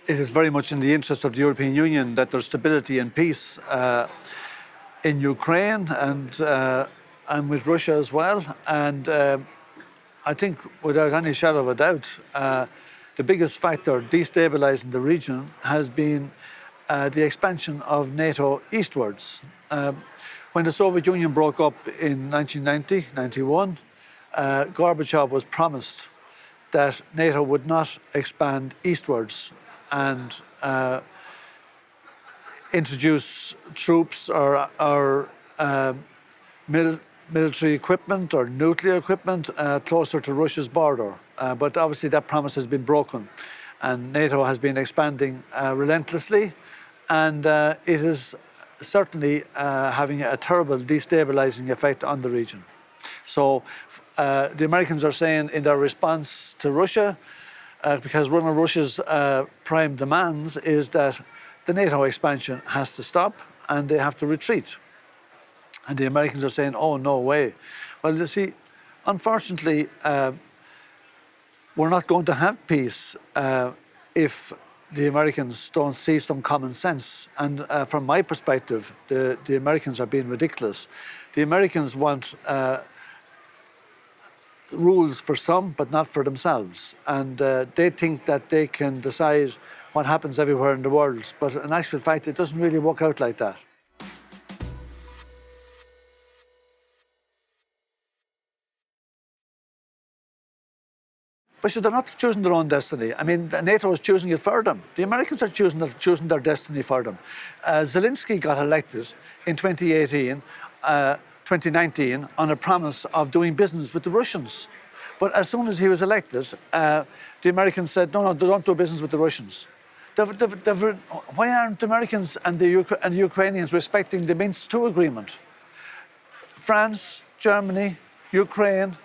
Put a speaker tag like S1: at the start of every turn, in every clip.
S1: It is very much in the interest of the European Union that there's stability and peace in Ukraine and with Russia as well. And I think, without any shadow of a doubt, the biggest factor destabilizing the region has been the expansion of NATO eastwards. When the Soviet Union broke up in 1990-91, Gorbachev was promised that NATO would not expand eastwards and introduce troops or military equipment or nuclear equipment closer to Russia's border. But obviously that promise has been broken, and NATO has been expanding relentlessly, and it is certainly having a terrible destabilizing effect on the region. So the Americans are saying in their response to Russia, because one of Russia's prime demands is that the NATO expansion has to stop and they have to retreat. And the Americans are saying, oh, no way. Well, you see, unfortunately, we're not going to have peace if the Americans don't see some common sense. And from my perspective, the Americans are being ridiculous. The Americans want rules for some, but not for themselves. And they think that they can decide what happens everywhere in the world. But in actual fact, it doesn't really work out like that. But they're not choosing their own destiny. I mean, NATO is choosing it for them. The Americans are choosing their destiny for them. Zelensky got elected in 2019 on a promise of doing business with the Russians. But as soon as he was elected, the Americans said, no, don't do business with the Russians. Why aren't the Americans and the Ukrainians respecting the Minsk II agreement? France, Germany, Ukraine,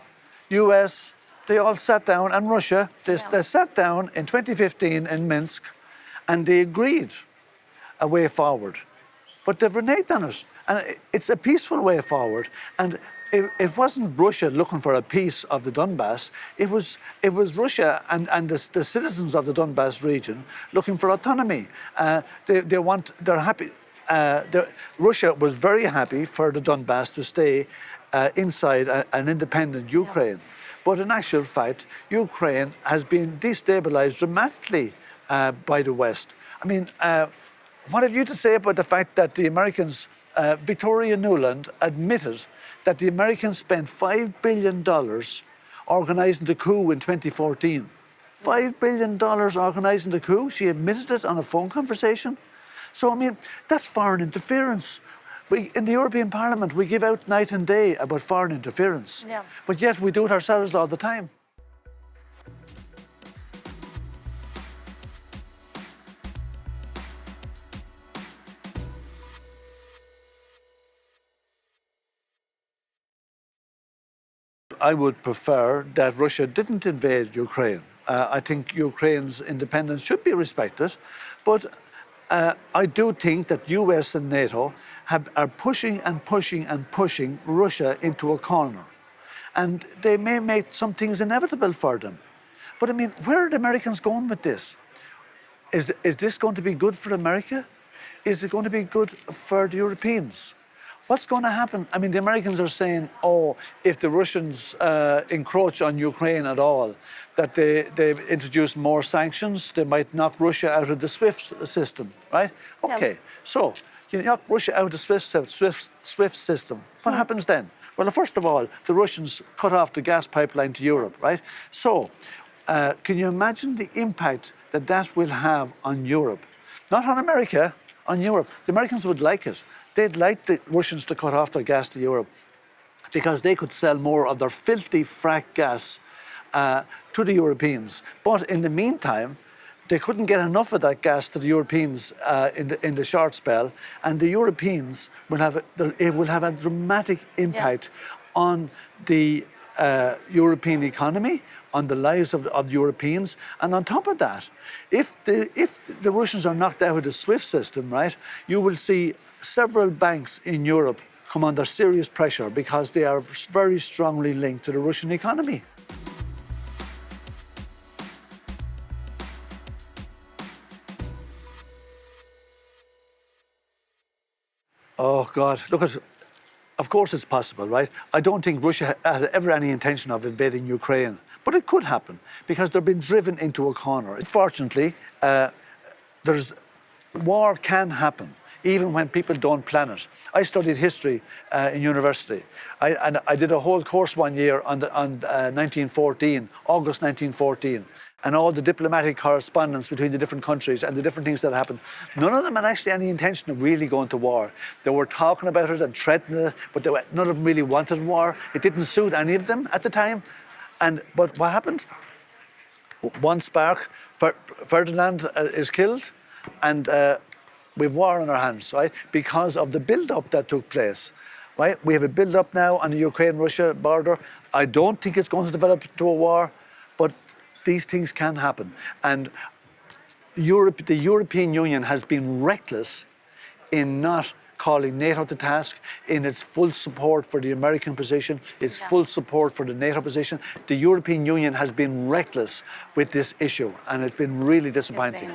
S1: US, they all sat down, and Russia, they sat down in 2015 in Minsk, and they agreed a way forward. But they've reneged on it. And it's a peaceful way forward. And it wasn't Russia looking for a piece of the Donbass. It was Russia and the citizens of the Donbass region looking for autonomy. They're happy. Russia was very happy for the Donbass to stay inside an independent Ukraine. But in actual fact, Ukraine has been destabilized dramatically by the West. I mean, what have you to say about the fact that the Americans, Victoria Nuland admitted that the Americans spent $5 billion organising the coup in 2014. $5 billion organising the coup? She admitted it on a phone conversation. So, I mean, that's foreign interference. In the European Parliament, we give out night and day about foreign interference. Yeah. But yet we do it ourselves all the time. I would prefer that Russia didn't invade Ukraine. I think Ukraine's independence should be respected, but I do think that US and NATO are pushing and pushing and pushing Russia into a corner. And they may make some things inevitable for them. But I mean, where are the Americans going with this? Is this going to be good for America? Is it going to be good for the Europeans? What's going to happen? I mean, the Americans are saying, oh, if the Russians encroach on Ukraine at all, that they introduce more sanctions, they might knock Russia out of the SWIFT system, right? Okay, yeah. So you knock Russia out of the SWIFT system. What happens then? Well, first of all, the Russians cut off the gas pipeline to Europe, right? So can you imagine the impact that will have on Europe? Not on America, on Europe. The Americans would like it. They'd like the Russians to cut off their gas to Europe because they could sell more of their filthy frack gas to the Europeans. But in the meantime, they couldn't get enough of that gas to the Europeans in the short spell, and the Europeans will have a dramatic impact on the European economy, on the lives of Europeans. And on top of that, if the Russians are knocked out of the SWIFT system, right, you will see several banks in Europe come under serious pressure because they are very strongly linked to the Russian economy. Oh God, look at, of course it's possible, right? I don't think Russia had ever any intention of invading Ukraine, but it could happen because they've been driven into a corner. Fortunately, war can happen even when people don't plan it. I studied history in university. I did a whole course one year on 1914, August 1914. And all the diplomatic correspondence between the different countries and the different things that happened. None of them had actually any intention of really going to war. They were talking about it and threatening it, but none of them really wanted war. It didn't suit any of them at the time. But what happened? One spark, Ferdinand is killed, and we have war on our hands, right? Because of the build-up that took place, right? We have a build-up now on the Ukraine-Russia border. I don't think it's going to develop to a war, but these things can happen. And the European Union has been reckless in not calling NATO to task, in its full support for the American position, its full support for the NATO position. The European Union has been reckless with this issue, and it's been really disappointing.